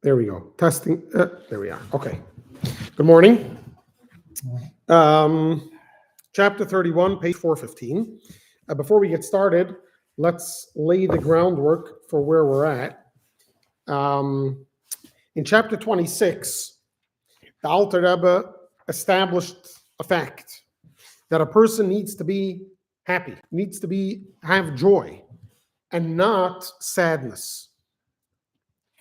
There we go. Testing. There we are. Okay. Good morning. Chapter 31, page 415. Before we get started, let's lay the groundwork for where we're at. In chapter 26, the Alter Rebbe established a fact that a person needs to be happy, needs to have joy, and not sadness.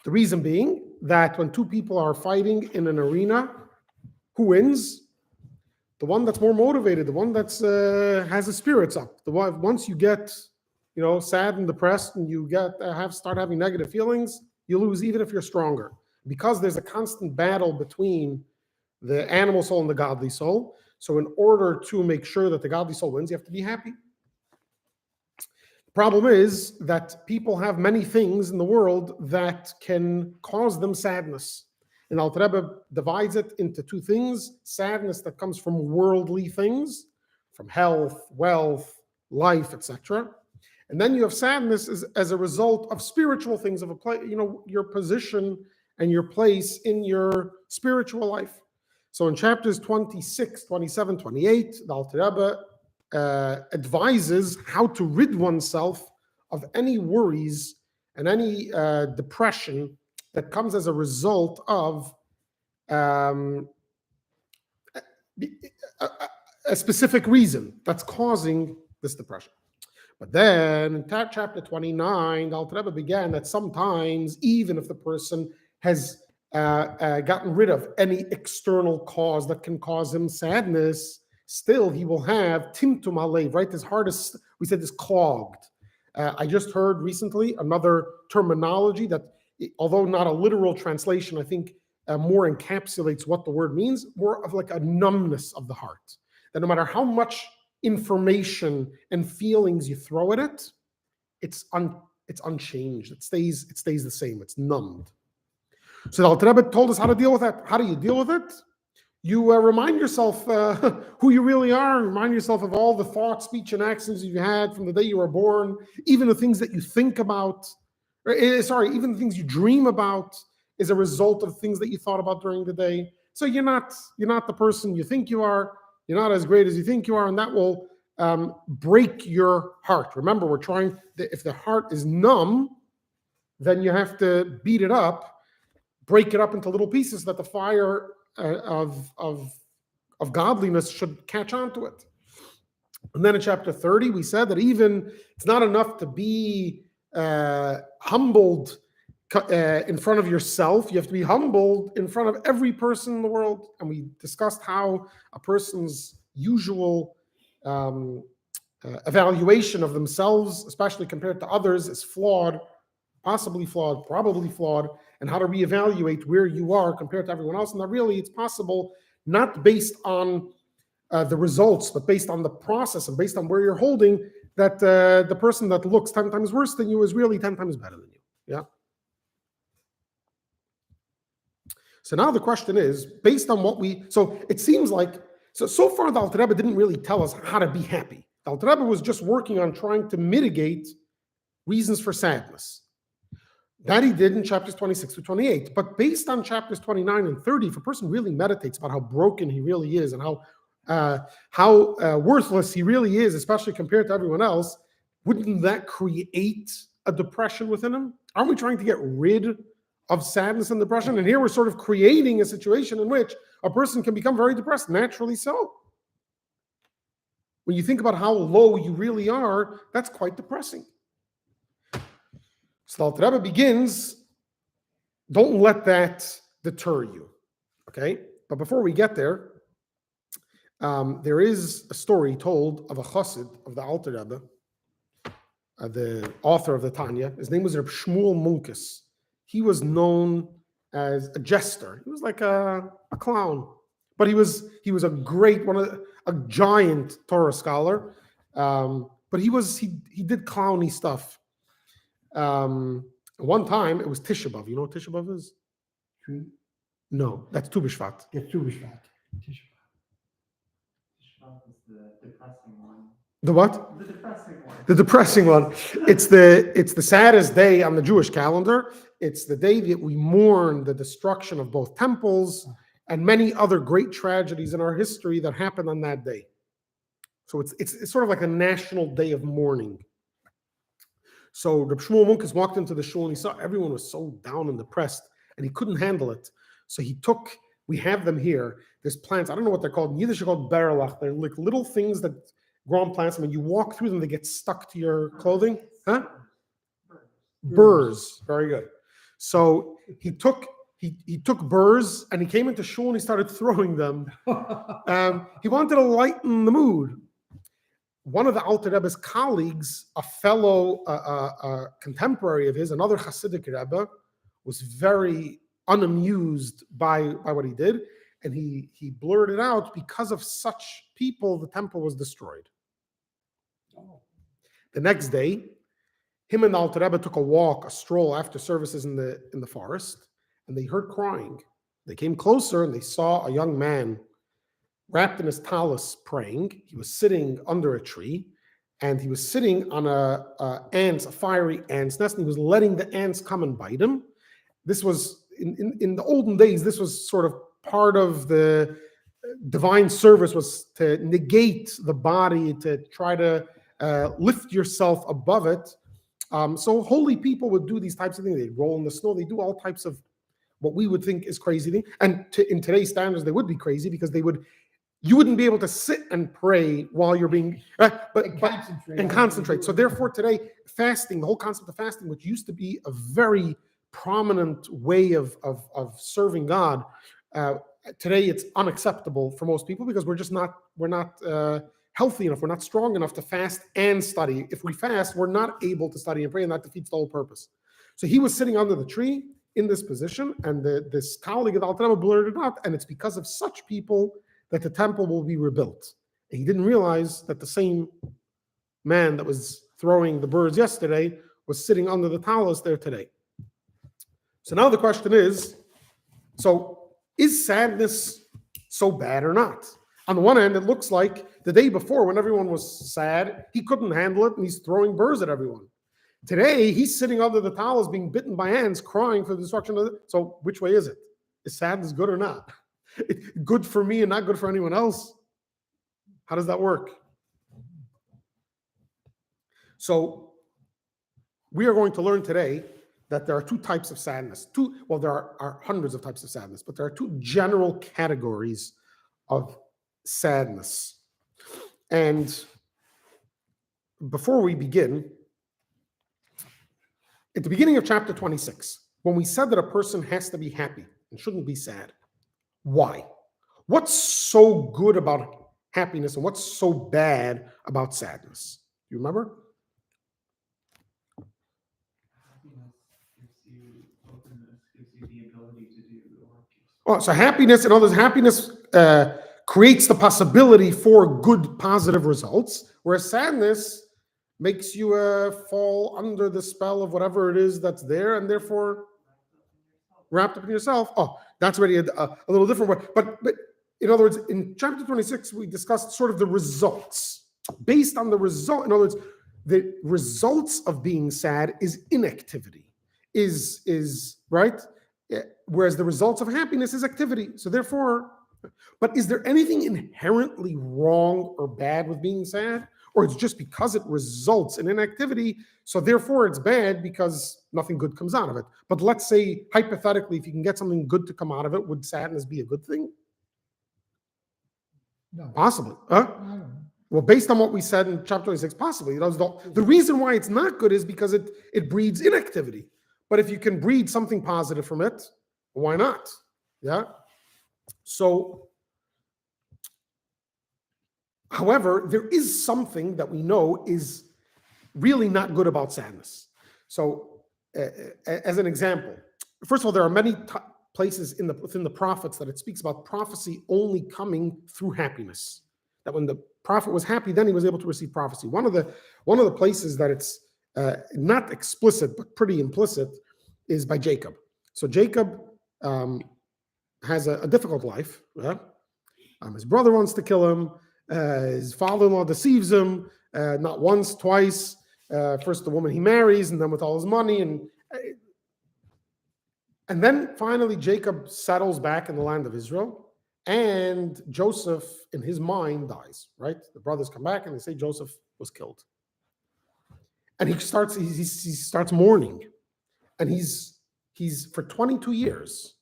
The reason being that when two people are fighting in an arena, who wins? The one that's more motivated, the one that's has the spirits up. The one once you get, sad and depressed, and you start having negative feelings, you lose even if you're stronger, because there's a constant battle between the animal soul and the godly soul. So in order to make sure that the godly soul wins, you have to be happy. The problem is that people have many things in the world that can cause them sadness. And Alter Rebbe divides it into two things: sadness that comes from worldly things, from health, wealth, life, etc. And then you have sadness as a result of spiritual things, of your position and your place in your spiritual life. So in chapters 26, 27, 28, the Alter Rebbe advises how to rid oneself of any worries and any depression that comes as a result of a specific reason that's causing this depression. But then in chapter 29, the Alter Rebbe began that sometimes, even if the person has gotten rid of any external cause that can cause him sadness, still he will have timtum halev, right? His heart is, we said, is clogged. I just heard recently another terminology that, although not a literal translation, I think more encapsulates what the word means, more of like a numbness of the heart. That no matter how much information and feelings you throw at it, it's unchanged. It stays the same. It's numbed. So the Alter Rebbe told us how to deal with that. How do you deal with it? You remind yourself who you really are. Remind yourself of all the thoughts, speech, and actions you had from the day you were born, even the things that you think about. Even the things you dream about is a result of things that you thought about during the day. So you're not the person you think you are. You're not as great as you think you are, and that will break your heart. Remember, if the heart is numb, then you have to beat it up, break it up into little pieces so that the fire of godliness should catch on to it. And then in chapter 30, we said that even it's not enough to be humbled in front of yourself. You have to be humbled in front of every person in the world. And we discussed how a person's usual evaluation of themselves, especially compared to others, is flawed, possibly flawed, probably flawed, and how to reevaluate where you are compared to everyone else. And that really it's possible not based on the results, but based on the process and based on where you're holding, that the person that looks 10 times worse than you is really 10 times better than you. Yeah. So now the question is, based on so it seems like, so far the Alter Rebbe didn't really tell us how to be happy. The Alter Rebbe was just working on trying to mitigate reasons for sadness. That he did in chapters 26 to 28. But based on chapters 29 and 30, if a person really meditates about how broken he really is and how worthless he really is, especially compared to everyone else, wouldn't that create a depression within him? Aren't we trying to get rid of sadness and depression? And here we're sort of creating a situation in which a person can become very depressed, naturally so. When you think about how low you really are, that's quite depressing. So the Alter Rebbe begins, don't let that deter you, okay? But before we get there, there is a story told of a chassid of the Alter Rebbe, the author of the Tanya. His name was Reb Shmuel Munkes. He was known as a jester. He was like a clown, but he was a great a giant Torah scholar. But he did clowny stuff. One time it was Tisha B'Av. You know what Tisha B'Av is? No, that's Tu B'Shvat. It's Tu B'Shvat. Tisha B'Av is the depressing one. The what? The depressing one. The depressing one. It's the saddest day on the Jewish calendar. it's the day that we mourn the destruction of both temples and many other great tragedies in our history that happened on that day. So it's sort of like a national day of mourning. So Reb Shmuel Munkus walked into the shul and he saw everyone was so down and depressed and he couldn't handle it. So we have them here. There's plants, I don't know what they're called. In Yiddish, they're called berlach. They're like little things that grow on plants. And when you walk through them, they get stuck to your clothing. Huh? Burrs. Very good. So he took burrs and he came into shul and he started throwing them. He wanted to lighten the mood. One of the Alter Rebbe's colleagues, a fellow contemporary of his, another Hasidic Rebbe, was very unamused by what he did, and he blurted out, because of such people, the temple was destroyed. The next day, him and the Alter Rebbe took a stroll after services in the forest, and they heard crying. They came closer and they saw a young man wrapped in his talus praying. He was sitting under a tree, and he was sitting on a fiery ant's nest, and he was letting the ants come and bite him. This was in the olden days. This was sort of part of the divine service, was to negate the body, to try to lift yourself above it. So holy people would do these types of things. They'd roll in the snow. They do all types of what we would think is crazy thing. And in today's standards, they would be crazy, because you wouldn't be able to sit and pray while you're being, concentrate. So therefore today, fasting, the whole concept of fasting, which used to be a very prominent way of serving God, today it's unacceptable for most people, because we're not healthy enough, we're not strong enough to fast and study. If we fast, we're not able to study and pray, and that defeats the whole purpose. So he was sitting under the tree in this position, and this colleague of the Alter Rebbe blurted out, and it's because of such people that the temple will be rebuilt. And he didn't realize that the same man that was throwing the birds yesterday was sitting under the talus there today. So now the question is, so is sadness so bad or not? On the one hand, it looks like the day before, when everyone was sad, he couldn't handle it and he's throwing birds at everyone. Today, he's sitting under the talus being bitten by ants, crying for the destruction of it. So which way is it? Is sadness good or not? Good for me and not good for anyone else? How does that work? So we are going to learn today that there are two types of sadness. There are hundreds of types of sadness, but there are two general categories of sadness. And before we begin, at the beginning of chapter 26, when we said that a person has to be happy and shouldn't be sad, why? What's so good about happiness and what's so bad about sadness? Do you remember? Happiness gives you openness, gives you the ability to do the work. Oh, so happiness, in other words, happiness creates the possibility for good, positive results, whereas sadness makes you fall under the spell of whatever it is that's there, and therefore wrapped up in yourself. Oh, that's already a little different way. But in other words, in chapter 26, we discussed sort of the results. Based on the result, in other words, the results of being sad is inactivity, is right? Whereas the results of happiness is activity. So therefore, but is there anything inherently wrong or bad with being sad? Or it's just because it results in inactivity, so therefore it's bad because nothing good comes out of it. But let's say, hypothetically, if you can get something good to come out of it, would sadness be a good thing? No. Possibly. I don't know. Well, based on what we said in chapter 26, possibly. The reason why it's not good is because it breeds inactivity. But if you can breed something positive from it, why not? Yeah. So, however, there is something that we know is really not good about sadness. So, as an example, first of all, there are many places within the prophets that it speaks about prophecy only coming through happiness. That when the prophet was happy, then he was able to receive prophecy. One of the places that it's not explicit but pretty implicit is by Jacob. So Jacob has a difficult life. Yeah? His brother wants to kill him. His father-in-law deceives him, not once, twice. First the woman he marries, and then with all his money. And And then finally, Jacob settles back in the land of Israel, and Joseph, in his mind, dies, right? The brothers come back and they say Joseph was killed. And he starts mourning. And he's for 22 years,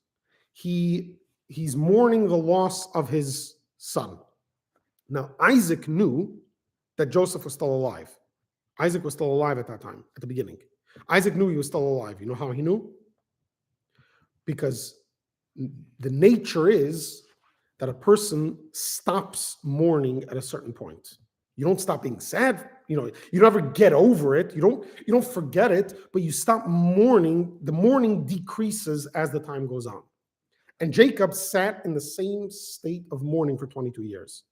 he's mourning the loss of his son. Now, Isaac knew that Joseph was still alive. Isaac was still alive at that time, at the beginning. Isaac knew he was still alive. You know how he knew? Because the nature is that a person stops mourning at a certain point. You don't stop being sad. You never get over it. You don't forget it, but you stop mourning. The mourning decreases as the time goes on. And Jacob sat in the same state of mourning for 22 years.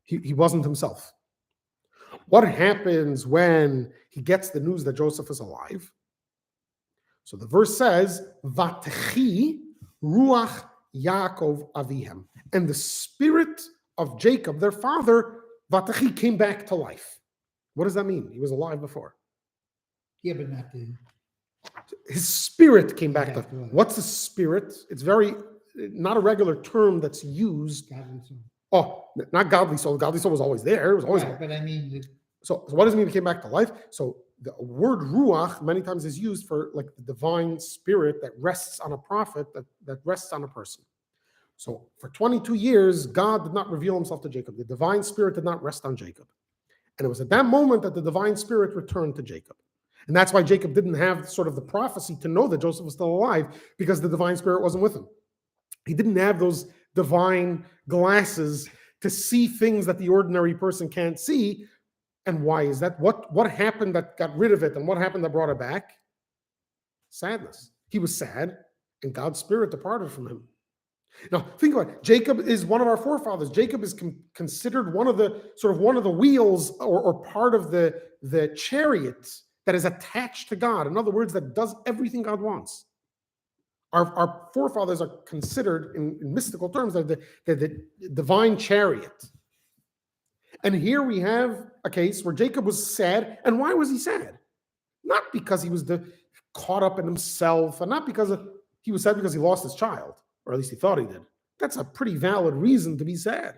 He wasn't himself. What happens when he gets the news that Joseph is alive? So the verse says, Vatechi ruach Yaakov avihem. And the spirit of Jacob, their father, Vatechi, came back to life. What does that mean? He was alive before. Yeah, but not the. His spirit came back to life. Right. What's a spirit? It's not a regular term that's used. Godly soul. Oh, not godly soul. Godly soul was always there. It was always. Right, but I mean. So what does it mean it came back to life? So the word ruach many times is used for like the divine spirit that rests on a prophet, that rests on a person. So for 22 years, God did not reveal himself to Jacob. The divine spirit did not rest on Jacob. And it was at that moment that the divine spirit returned to Jacob. And that's why Jacob didn't have sort of the prophecy to know that Joseph was still alive, because the divine spirit wasn't with him. He didn't have those divine glasses to see things that the ordinary person can't see. And why is that? What happened that got rid of it, and what happened that brought it back? Sadness. He was sad, and God's spirit departed from him. Now, think about it. Jacob is one of our forefathers. Jacob is considered one of the wheels or part of the chariot that is attached to God. In other words, that does everything God wants. Our forefathers are considered, in mystical terms, the divine chariot. And here we have a case where Jacob was sad. And why was he sad? Not because he was caught up in himself, and not because he was sad because he lost his child, or at least he thought he did. That's a pretty valid reason to be sad.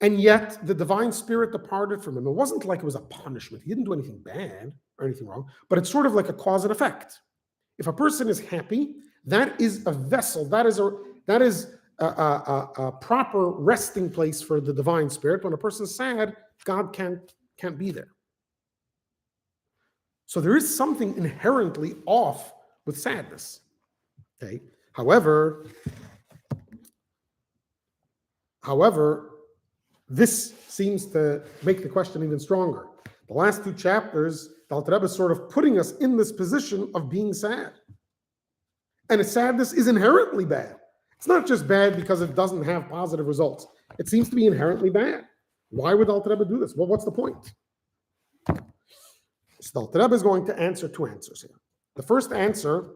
And yet the divine spirit departed from him. It wasn't like it was a punishment. He didn't do anything bad or anything wrong, but it's sort of like a cause and effect. If a person is happy, that is a vessel. That is a proper resting place for the divine spirit. When a person is sad, God can't be there. So there is something inherently off with sadness. Okay. However, this seems to make the question even stronger. The last two chapters, the Alter Rebbe is sort of putting us in this position of being sad. And sadness is inherently bad. It's not just bad because it doesn't have positive results. It seems to be inherently bad. Why would Alter Rebbe do this? Well, what's the point? So the Alter Rebbe is going to answer two answers here. The first answer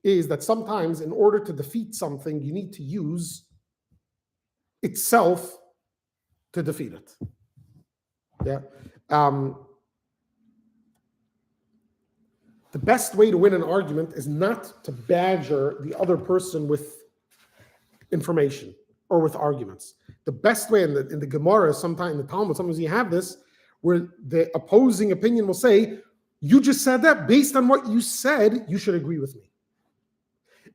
is that sometimes in order to defeat something, you need to use itself to defeat it. Yeah. The best way to win an argument is not to badger the other person with information or with arguments. The best way in the Gemara, sometimes in the Talmud, sometimes you have this, where the opposing opinion will say, you just said that. Based on what you said, you should agree with me.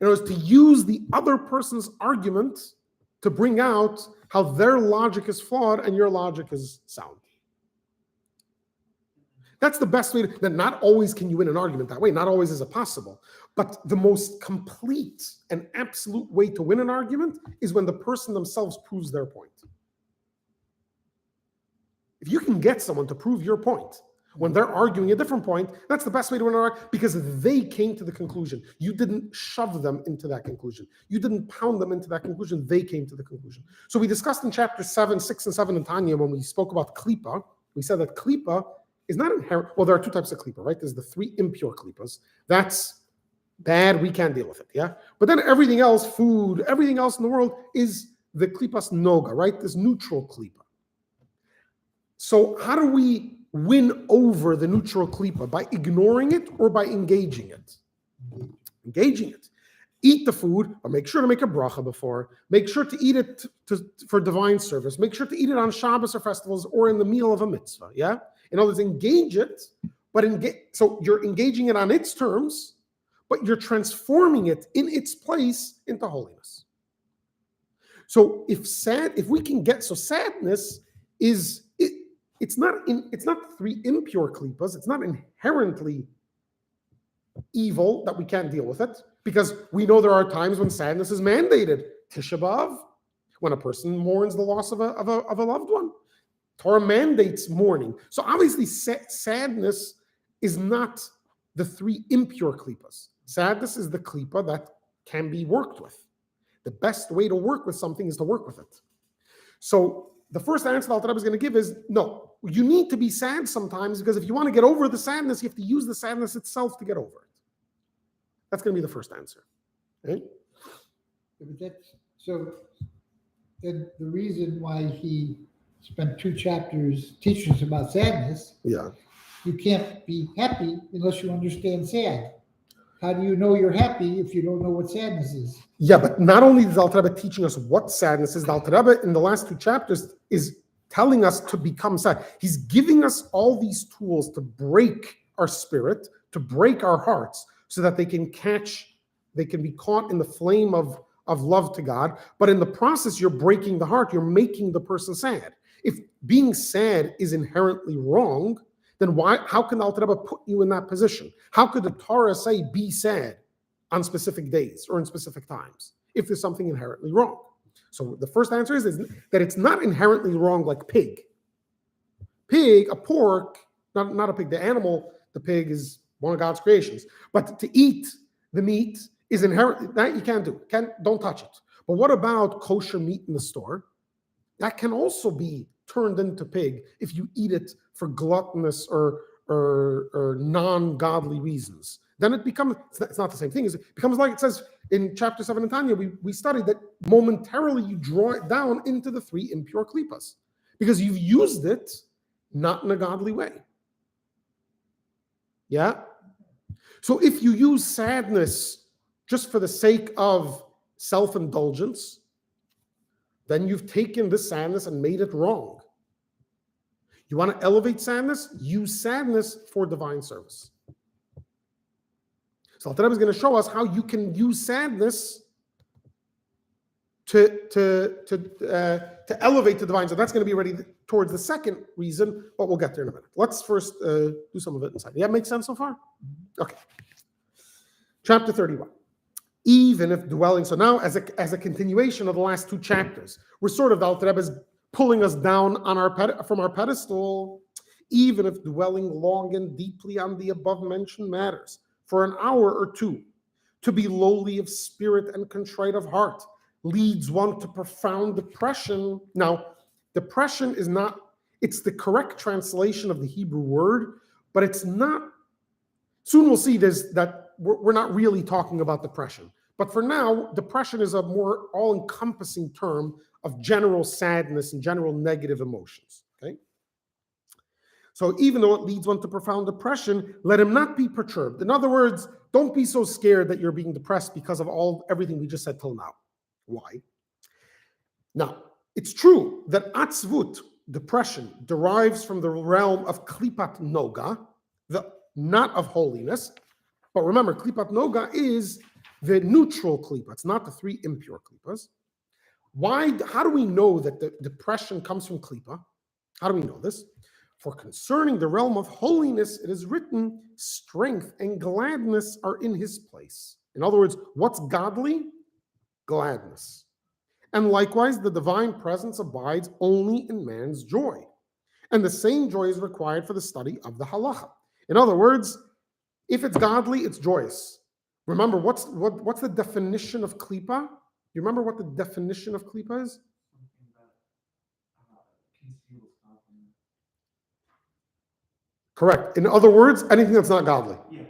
In other words, to use the other person's argument to bring out how their logic is flawed and your logic is sound. That's the best way. That not always can you win an argument that way. Not always is it possible. But the most complete and absolute way to win an argument is when the person themselves proves their point. If you can get someone to prove your point when they're arguing a different point, that's the best way to win an argument, because they came to the conclusion. You didn't shove them into that conclusion. You didn't pound them into that conclusion. They came to the conclusion. So we discussed in chapter 6 and 7 in Tanya, when we spoke about klipa, we said that klipa is not inherent. Well, there are two types of klipa, right? There's the 3 impure klipas. That's bad. We can't deal with it. Yeah. But then everything else, food, everything else in the world is the klipas noga, right? This neutral klipa. So how do we win over the neutral klipa? By ignoring it or by engaging it? engaging it. Eat the food, but make sure to make a bracha before. Make sure to eat it for divine service. Make sure to eat it on Shabbos or festivals or in the meal of a mitzvah. Yeah? In other words, engage it, but so you're engaging it on its terms, but you're transforming it in its place into holiness. So if we can get, so sadness is, it's not three impure klipas. It's not inherently evil that we can't deal with it, because we know there are times when sadness is mandated. Tisha B'Av, when a person mourns the loss of a loved one. Torah mandates mourning. So obviously sadness is not the three impure klipas. Sadness is the klipa that can be worked with. The best way to work with something is to work with it. So the first answer that Alter Rebbe is going to give is, no, you need to be sad sometimes, because if you want to get over the sadness, you have to use the sadness itself to get over it. That's going to be the first answer. Okay? So then the reason why he spent 2 chapters teaching us about sadness, Yeah. you can't be happy unless you understand sad. How do you know you're happy if you don't know what sadness is? Yeah, but not only is Alter Rebbe teaching us what sadness is, the Alter Rebbe in the last 2 chapters is telling us to become sad. He's giving us all these tools to break our spirit, to break our hearts, so that they can be caught in the flame of love to God. But in the process, you're breaking the heart. You're making the person sad. If being sad is inherently wrong, then how can the Alter Rebbe put you in that position? How could the Torah say be sad on specific days or in specific times if there's something inherently wrong? So the first answer is that it's not inherently wrong like pig. Pig, a pork, not a pig, the animal, the pig is one of God's creations. But to eat the meat is inherent. That you can't do. Don't touch it. But what about kosher meat in the store? That can also be turned into pig if you eat it for gluttonous or non-godly reasons. Then it becomes, it's not the same thing. It becomes like it says in chapter 7 in Tanya, we studied that momentarily you draw it down into the 3 impure klipas because you've used it not in a godly way. Yeah? So if you use sadness just for the sake of self-indulgence, then you've taken this sadness and made it wrong. You want to elevate sadness? Use sadness for divine service. So Alter Rebbe is going to show us how you can use sadness to elevate the divine. So that's going to be ready towards the second reason, but we'll get there in a minute. Let's first do some of it inside. Yeah, make sense so far? Okay. Chapter 31. Even if dwelling, so now as a continuation of the last 2 chapters, we're sort of, the Alter Rebbe is pulling us down on from our pedestal. Even if dwelling long and deeply on the above mentioned matters for an hour or 2, to be lowly of spirit and contrite of heart leads one to profound depression. Now, depression is not, it's the correct translation of the Hebrew word, but it's not. Soon we'll see that we're not really talking about depression. But for now, depression is a more all-encompassing term of general sadness and general negative emotions. Okay? So even though it leads one to profound depression, let him not be perturbed. In other words, don't be so scared that you're being depressed because of everything we just said till now. Why? Now, it's true that atzvut, depression, derives from the realm of klipat noga, not of holiness. But remember, klipat noga is the neutral klipa. It's not the 3 impure klipas. Why? How do we know that the depression comes from klipa? How do we know this? For concerning the realm of holiness, it is written, strength and gladness are in his place. In other words, what's godly? Gladness. And likewise, the divine presence abides only in man's joy. And the same joy is required for the study of the halacha. In other words, if it's godly, it's joyous. Remember, what's the definition of klipa? You remember what the definition of klipa is? Something that conceals confidence. Correct. In other words, anything that's not godly. Yeah.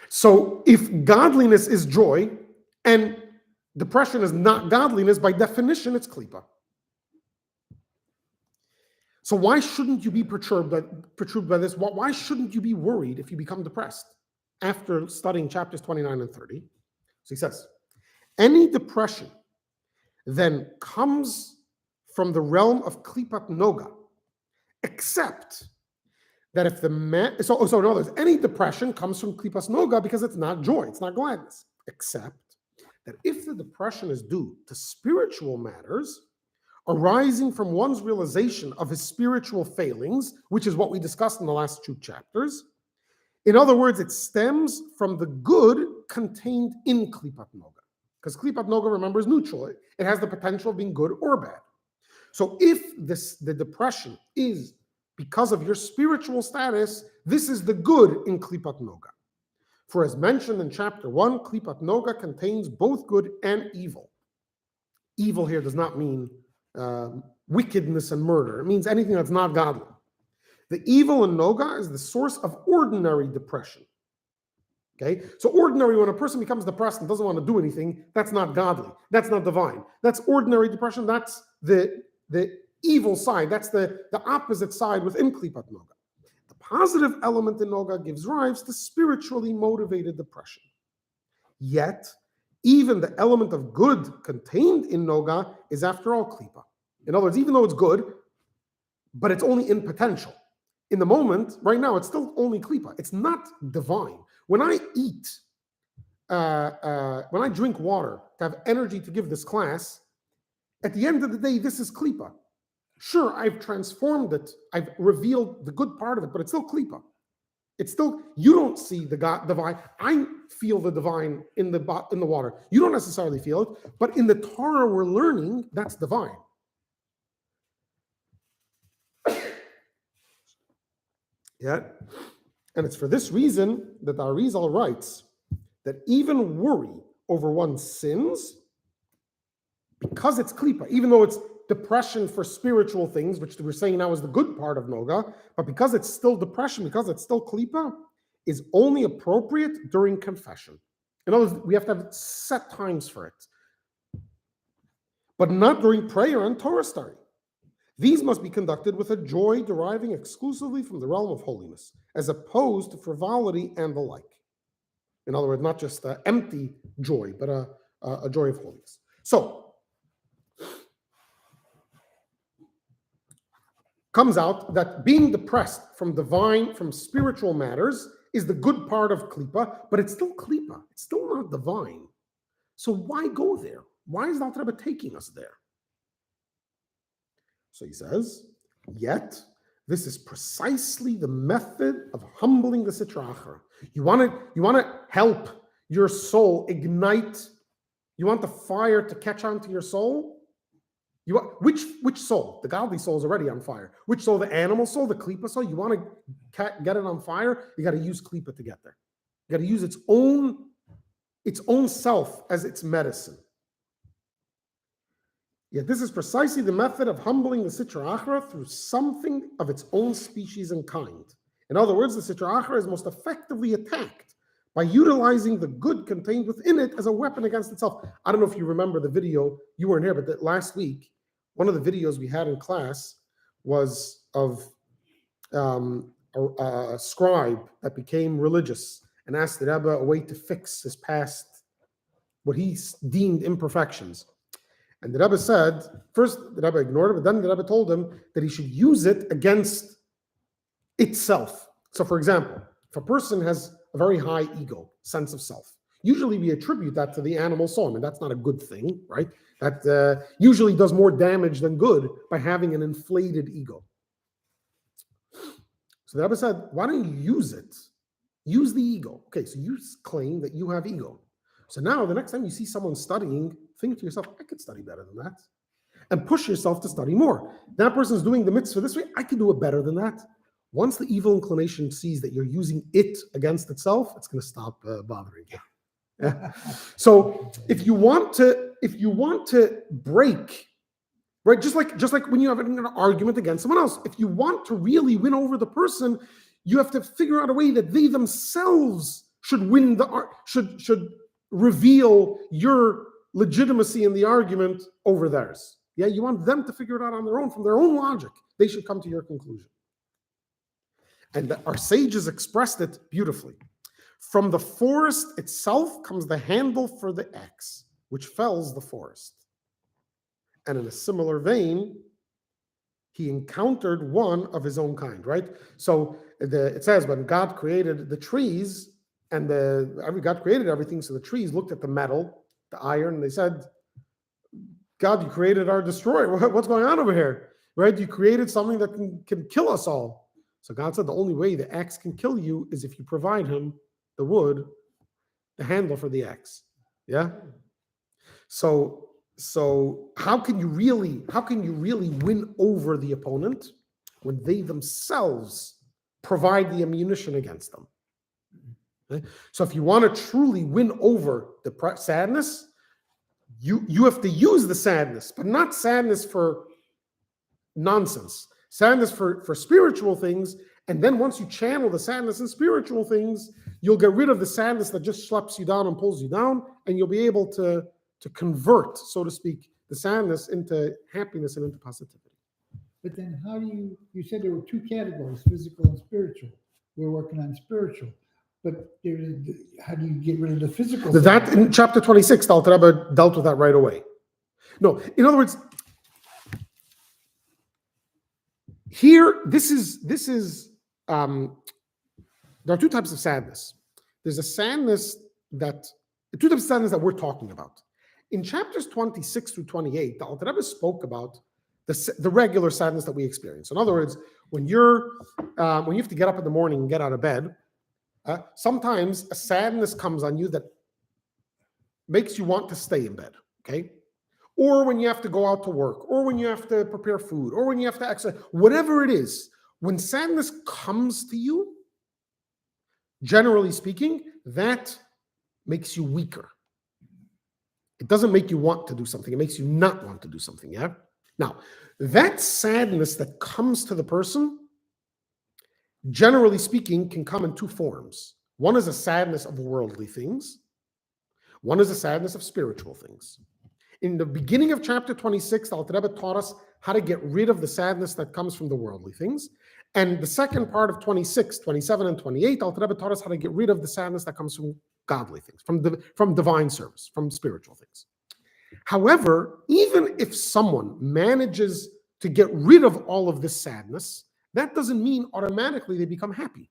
So if godliness is joy and depression is not godliness, by definition, it's klipa. So why shouldn't you be perturbed by this? Why shouldn't you be worried if you become depressed? after studying chapters 29 and 30. So he says, any depression then comes from the realm of klipat noga, except that if the man, so in other words, any depression comes from klipas noga because it's not joy, it's not gladness, except that if the depression is due to spiritual matters arising from one's realization of his spiritual failings, which is what we discussed in the last 2 chapters. In other words, it stems from the good contained in klipat noga, because klipat noga, remember, is neutral. It has the potential of being good or bad. So if the depression is because of your spiritual status, this is the good in klipat noga. For as mentioned in chapter 1, klipat noga contains both good and evil. Evil here does not mean wickedness and murder. It means anything that's not godly. The evil in noga is the source of ordinary depression. Okay, so ordinary, when a person becomes depressed and doesn't want to do anything, that's not godly. That's not divine. That's ordinary depression. That's the evil side. That's the opposite side within klipat noga. The positive element in noga gives rise to spiritually motivated depression. Yet, even the element of good contained in noga is after all klipa. In other words, even though it's good, but it's only in potential. In the moment, right now, it's still only klipa. It's not divine. When I eat, when I drink water to have energy to give this class, at the end of the day, this is klipa. Sure, I've transformed it. I've revealed the good part of it, but it's still klipa. It's still, you don't see the God divine. I feel the divine in the water. You don't necessarily feel it, but in the Torah we're learning, that's divine. Yeah, and it's for this reason that the Arizal writes that even worry over one's sins, because it's klipa, even though it's depression for spiritual things, which we're saying now is the good part of noga, but because it's still depression, because it's still klipa, is only appropriate during confession. In other words, we have to have set times for it, but not during prayer and Torah study. These must be conducted with a joy deriving exclusively from the realm of holiness, as opposed to frivolity and the like. In other words, not just an empty joy, but a joy of holiness. So, comes out that being depressed from divine, from spiritual matters is the good part of klipa, but it's still klipa. It's still not divine. So why go there? Why is the Alter Rebbe taking us there? So he says, yet this is precisely the method of humbling the Sitra Achra. You want to help your soul ignite. You want the fire to catch on to your soul? You want, which soul? The godly soul is already on fire. Which soul? The animal soul, the klipa soul? You want to get it on fire? You got to use klipa to get there. You got to use its own self as its medicine. Yet this is precisely the method of humbling the Sitra Achra through something of its own species and kind. In other words, the Sitra Achra is most effectively attacked by utilizing the good contained within it as a weapon against itself. I don't know if you remember the video, you weren't here, but last week, one of the videos we had in class was of a scribe that became religious and asked the Rebbe a way to fix his past, what he deemed imperfections. And the Rebbe said, first the Rebbe ignored it, but then the Rebbe told him that he should use it against itself. So for example, if a person has a very high ego, sense of self, usually we attribute that to the animal soul. I mean, that's not a good thing, right? That usually does more damage than good by having an inflated ego. So the Rebbe said, why don't you use it? Use the ego. Okay, so you claim that you have ego. So now the next time you see someone studying, think to yourself, I could study better than that. And push yourself to study more. That person's doing the mitzvah this way, I could do it better than that. Once the evil inclination sees that you're using it against itself, it's going to stop bothering you. Yeah. So if you want to break, right, just like when you have an argument against someone else, if you want to really win over the person, you have to figure out a way that they themselves should win should reveal your legitimacy in the argument over theirs. Yeah, you want them to figure it out on their own, from their own logic. They should come to your conclusion. And our sages expressed it beautifully. From the forest itself comes the handle for the axe, which fells the forest. And in a similar vein, he encountered one of his own kind, right? So it says when God created the trees and God created everything, so the trees looked at the metal, the iron, and they said, God, you created our destroyer. What's going on over here? Right? You created something that can kill us all. So God said the only way the axe can kill you is if you provide him the wood, the handle for the axe. Yeah? So how can you really win over the opponent when they themselves provide the ammunition against them? Okay? So if you want to truly win over the sadness, you have to use the sadness, but not sadness for nonsense. Sadness for spiritual things. And then once you channel the sadness in spiritual things, you'll get rid of the sadness that just slaps you down and pulls you down, and you'll be able to convert, so to speak, the sadness into happiness and into positivity. But then how do you said there were two categories, physical and spiritual. We're working on spiritual. But how do you get rid of the physical? That in chapter 26, the Alter Rebbe dealt with that right away. No, in other words, here, this is there are two types of sadness. There's a sadness two types of sadness that we're talking about. In chapters 26 through 28, the Alter Rebbe spoke about the regular sadness that we experience. In other words, when you have to get up in the morning and get out of bed, sometimes a sadness comes on you that makes you want to stay in bed, okay? Or when you have to go out to work, or when you have to prepare food, or when you have to exercise, whatever it is, when sadness comes to you, generally speaking, that makes you weaker. It doesn't make you want to do something. It makes you not want to do something, yeah? Now, that sadness that comes to the person, generally speaking, can come in two forms. One is a sadness of worldly things. One is a sadness of spiritual things. In the beginning of chapter 26, the Alter Rebbe taught us how to get rid of the sadness that comes from the worldly things. And the second part of 26, 27, and 28, Alter Rebbe taught us how to get rid of the sadness that comes from godly things, from divine service, from spiritual things. However, even if someone manages to get rid of all of this sadness, that doesn't mean automatically they become happy.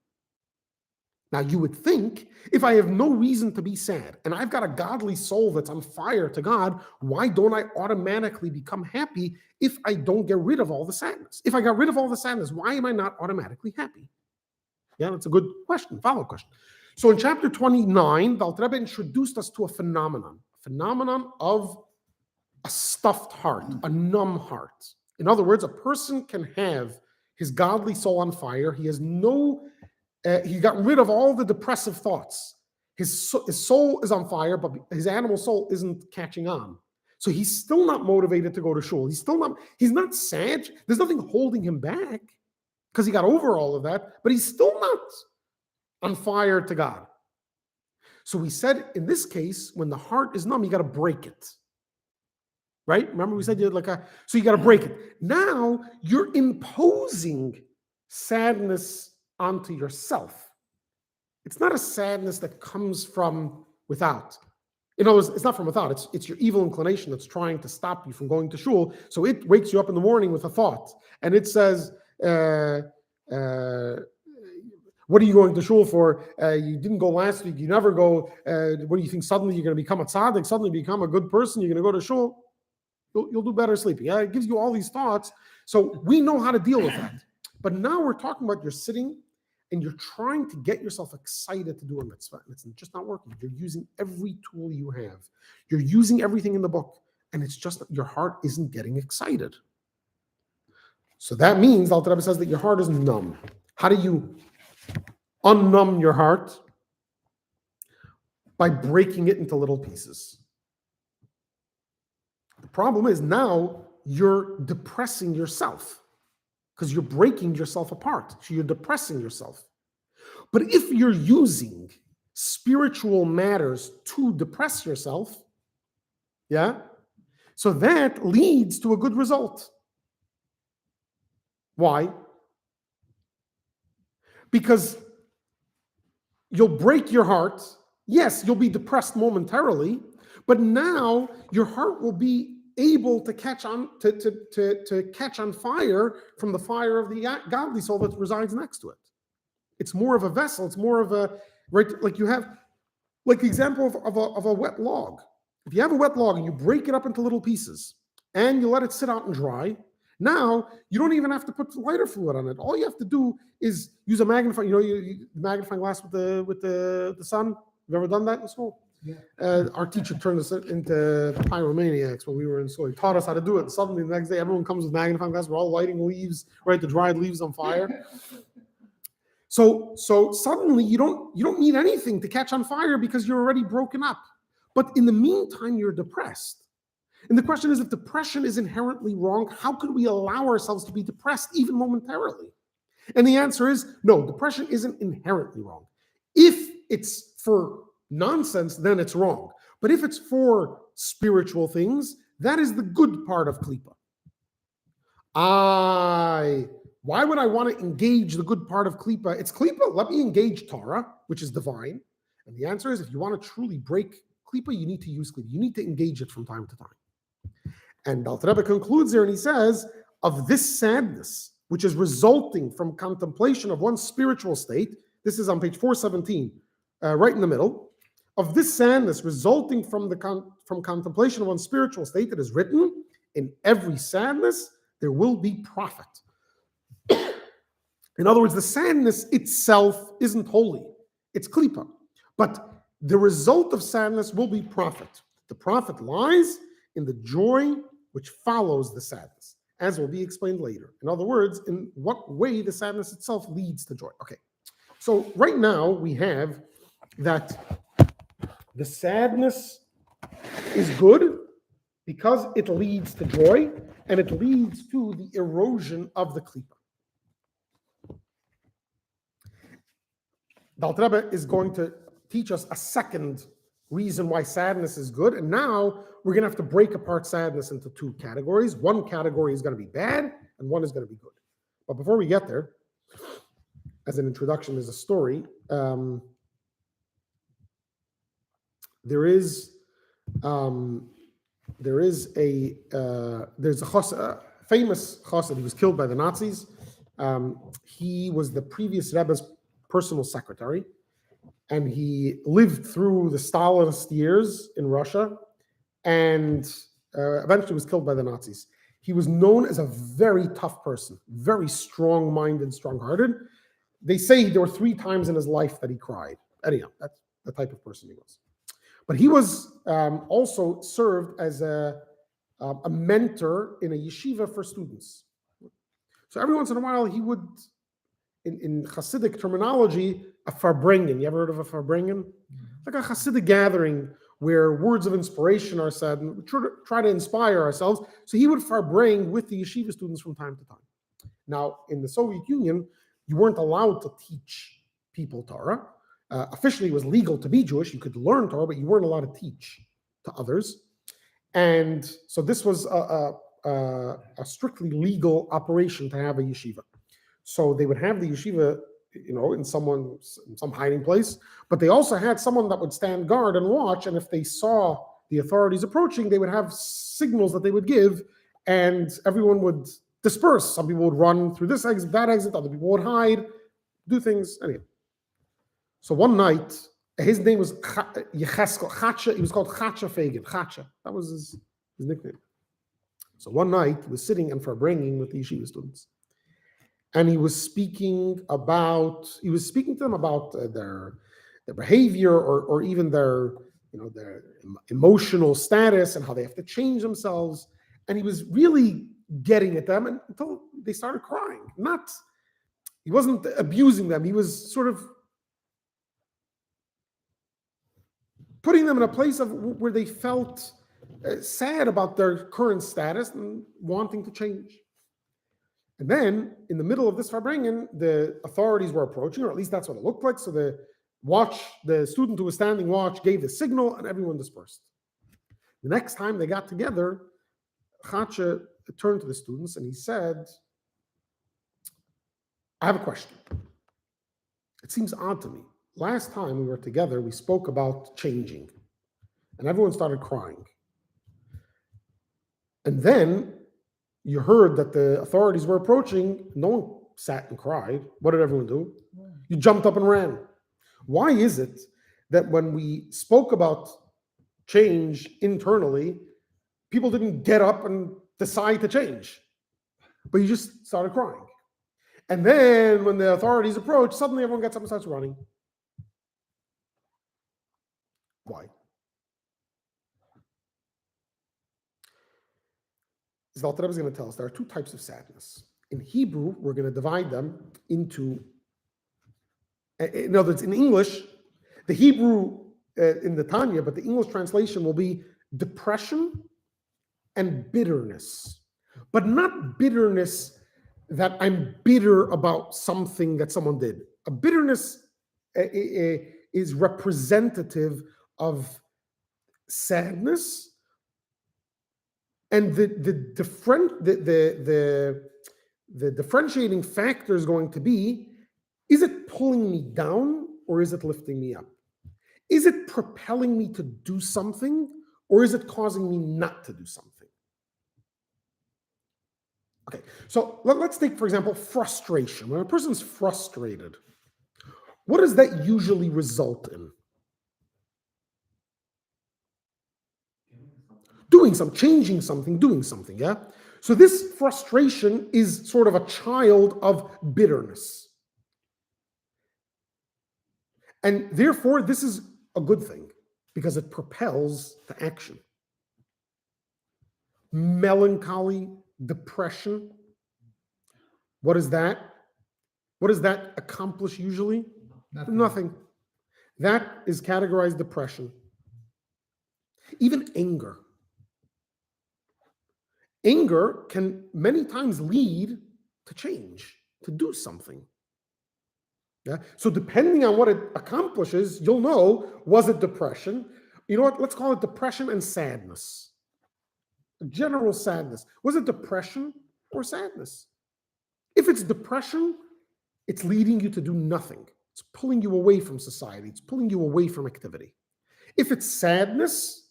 Now, you would think, if I have no reason to be sad and I've got a godly soul that's on fire to God, why don't I automatically become happy if I don't get rid of all the sadness? If I got rid of all the sadness, why am I not automatically happy? Yeah, that's a good question, follow-up question. So in chapter 29, the Alter Rebbe introduced us to a phenomenon of a stuffed heart, a numb heart. In other words, a person can have his godly soul on fire. He has he got rid of all the depressive thoughts. His soul is on fire, but his animal soul isn't catching on. So he's still not motivated to go to shul. He's not sad. There's nothing holding him back because he got over all of that, but he's still not on fire to God. So we said in this case, when the heart is numb, you got to break it. Right? Remember we said you so you got to break it. Now you're imposing sadness onto yourself. It's not a sadness that comes from without. In other words, it's not from without. It's your evil inclination that's trying to stop you from going to shul. So it wakes you up in the morning with a thought, and it says, what are you going to shul for? You didn't go last week. You never go. What do you think? Suddenly you're going to become a tzaddik? Suddenly become a good person? You're going to go to shul? You'll do better sleeping. Yeah, it gives you all these thoughts. So we know how to deal with that. But now we're talking about you're sitting and you're trying to get yourself excited to do a mitzvah. And it's just not working. You're using every tool you have. You're using everything in the book. And it's just that your heart isn't getting excited. So that means, Alter Rebbe says that your heart is numb. How do you unnumb your heart? By breaking it into little pieces. The problem is now you're depressing yourself because you're breaking yourself apart. So you're depressing yourself. But if you're using spiritual matters to depress yourself, yeah, so that leads to a good result. Why? Because you'll break your heart. Yes, you'll be depressed momentarily, but now your heart will be able to catch on to catch on fire from the fire of the godly soul that resides next to it. It's more of a vessel. It's more of a, right, like you have, like the example of a wet log. If you have a wet log and you break it up into little pieces and you let it sit out and dry, now you don't even have to put lighter fluid on it. All you have to do is use a magnifying, magnifying glass with the sun. You've ever done that in school? Yeah. Our teacher turned us into pyromaniacs when we were in school. He taught us how to do it. And suddenly the next day, everyone comes with magnifying glass. We're all lighting leaves, right? The dried leaves on fire. So suddenly you don't need anything to catch on fire because you're already broken up. But in the meantime, you're depressed. And the question is, if depression is inherently wrong, how could we allow ourselves to be depressed even momentarily? And the answer is no, depression isn't inherently wrong. If it's for nonsense, then it's wrong. But if it's for spiritual things, that is the good part of klipa. Why would I want to engage the good part of klipa? It's klipa. Let me engage Torah, which is divine. And the answer is, if you want to truly break klipa, you need to use klipa. You need to engage it from time to time. And Alter Rebbe concludes there and he says, of this sadness, which is resulting from contemplation of one's spiritual state, this is on page 417, right in the middle, of this sadness resulting from from contemplation of one's spiritual state, it is written, in every sadness, there will be profit. In other words, the sadness itself isn't holy. It's klipa. But the result of sadness will be profit. The profit lies in the joy which follows the sadness, as will be explained later. In other words, in what way the sadness itself leads to joy. Okay, so right now we have that the sadness is good because it leads to joy and it leads to the erosion of the klipa. The Alter Rebbe is going to teach us a second reason why sadness is good. And now we're going to have to break apart sadness into two categories. One category is going to be bad and one is going to be good. But before we get there, as an introduction, there's a story. There's a famous chassid. He was killed by the Nazis. He was the previous Rebbe's personal secretary, and he lived through the Stalinist years in Russia, and eventually was killed by the Nazis. He was known as a very tough person, very strong-minded, strong-hearted. They say there were 3 times in his life that he cried. Anyhow, that's the type of person he was. But he was also served as a mentor in a yeshiva for students. So every once in a while, he would, in Hasidic terminology, a farbrengen. You ever heard of a farbrengen? Like a Hasidic gathering where words of inspiration are said and we try to inspire ourselves. So he would farbring with the yeshiva students from time to time. Now, in the Soviet Union, you weren't allowed to teach people Torah. Officially, it was legal to be Jewish. You could learn Torah, but you weren't allowed to teach to others. And so this was a strictly legal operation to have a yeshiva. So they would have the yeshiva, in some hiding place, but they also had someone that would stand guard and watch. And if they saw the authorities approaching, they would have signals that they would give, and everyone would disperse. Some people would run through this exit, that exit. Other people would hide, do things. Anyway. So one night, his name was Yecheskel, Chacha. He was called Chacha Fagin. Chacha. That was his nickname. So one night, he was sitting and farbringing with the yeshiva students. And he was speaking to them about their behavior or even their emotional status and how they have to change themselves. And he was really getting at them until they started crying. He wasn't abusing them. He was sort of putting them in a place where they felt sad about their current status and wanting to change. And then, in the middle of this farbrengen, the authorities were approaching, or at least that's what it looked like. So the student who was standing watch gave the signal, and everyone dispersed. The next time they got together, Chacha turned to the students and he said, I have a question. It seems odd to me. last time we were together, we spoke about changing, and everyone started crying. And then you heard that the authorities were approaching. No one sat and cried. What did everyone do? You jumped up and ran. Why is it that when we spoke about change internally, people didn't get up and decide to change, but you just started crying? And then when the authorities approach, suddenly everyone gets up and starts running. Why? The Alter Rebbe is going to tell us there are two types of sadness. In Hebrew, we're going to divide them into, in other words, in English, the Hebrew in the Tanya, but the English translation will be depression and bitterness. But not bitterness that I'm bitter about something that someone did. A bitterness is representative of sadness, and the differentiating factor is going to be: is it pulling me down or is it lifting me up? Is it propelling me to do something or is it causing me not to do something? Okay, so let's take, for example, frustration. When a person's frustrated, what does that usually result in? Doing something, changing something, doing something, yeah? So this frustration is sort of a child of bitterness. And therefore, this is a good thing because it propels to action. Melancholy, depression, what is that? What does that accomplish usually? Nothing. That is categorized depression. Even anger. Anger can many times lead to change, to do something. Yeah. So depending on what it accomplishes, you'll know, was it depression? You know what? Let's call it depression and sadness. General sadness. Was it depression or sadness? If it's depression, it's leading you to do nothing. It's pulling you away from society. It's pulling you away from activity. If it's sadness,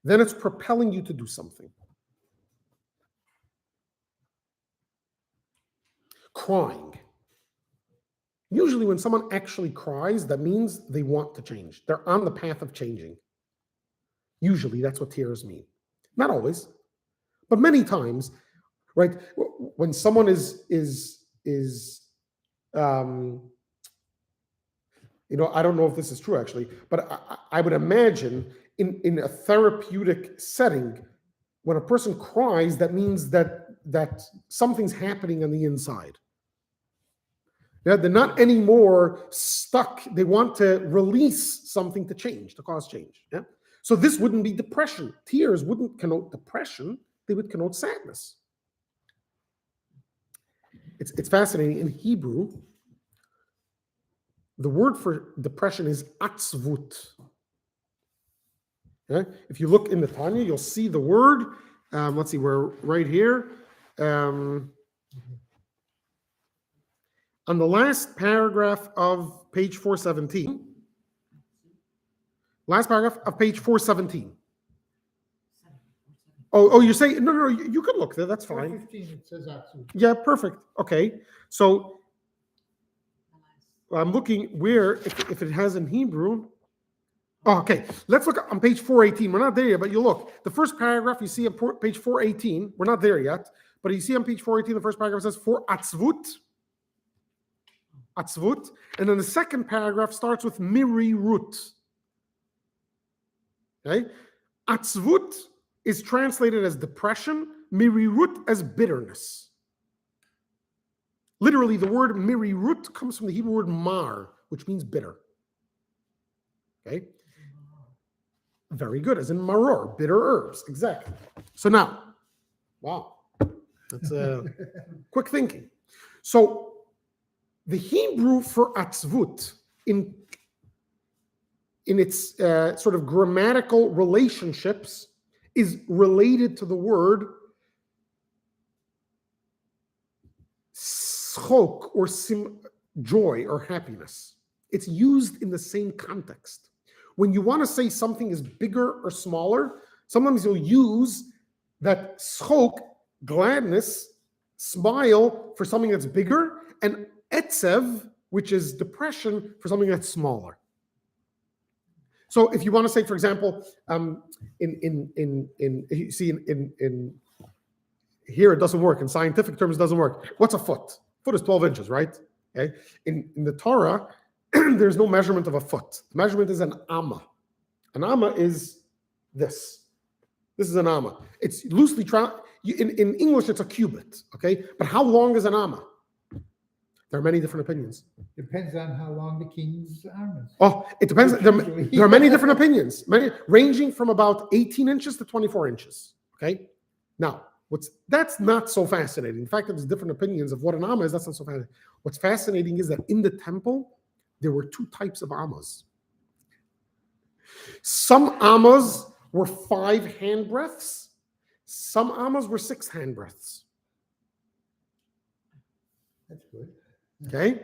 then it's propelling you to do something. Crying. Usually when someone actually cries, that means they want to change. They're on the path of changing. Usually that's what tears mean. Not always, but many times, right? When someone is I don't know if this is true actually, but I would imagine in a therapeutic setting, when a person cries, that means that something's happening on the inside. Yeah, they're not anymore stuck. They want to release something to change, to cause change. Yeah. So this wouldn't be depression. Tears wouldn't connote depression. They would connote sadness. It's fascinating. In Hebrew, the word for depression is atzvut. Okay? If you look in the Tanya, you'll see the word. Let's see, we're right here. On the last paragraph of page 417. Last paragraph of page 417. Oh, you're saying, no, you could look there, that's fine. 415, it says Atsu. Yeah, perfect. Okay, so I'm looking where, if it has in Hebrew. Oh, okay, let's look on page 418. We're not there yet, but you look. The first paragraph you see on page 418, we're not there yet, but you see on page 418, the first paragraph says, for atzvut. Atzvut. And then the second paragraph starts with mirirut. Okay? Atzvut is translated as depression, mirirut as bitterness. Literally, the word mirirut comes from the Hebrew word mar, which means bitter. Okay? Very good, as in maror, bitter herbs. Exactly. So now, wow, that's quick thinking. So the Hebrew for atzvut in its sort of grammatical relationships is related to the word schok or joy or happiness. it's used in the same context. When you want to say something is bigger or smaller, sometimes you'll use that schok, gladness, smile for something that's bigger, and etzev, which is depression, for something that's smaller. So if you want to say, for example, you see in here it doesn't work. In scientific terms, it doesn't work. What's a foot? Foot is 12 inches, right? Okay. In the Torah, there's no measurement of a foot. The measurement is an amma. An amma is this. This is an amma. It's loosely in English, it's a cubit. Okay, but how long is an amma? There are many different opinions. Depends on how long the king's arm is. Oh, it depends. There are many different opinions, ranging from about 18 inches to 24 inches. Okay, now that's not so fascinating. The fact that there's different opinions of what an amma is, that's not so fascinating. What's fascinating is that in the temple, there were two types of ammas. Some ammas were 5 handbreadths. Some ammas were 6 handbreadths. That's good. Okay?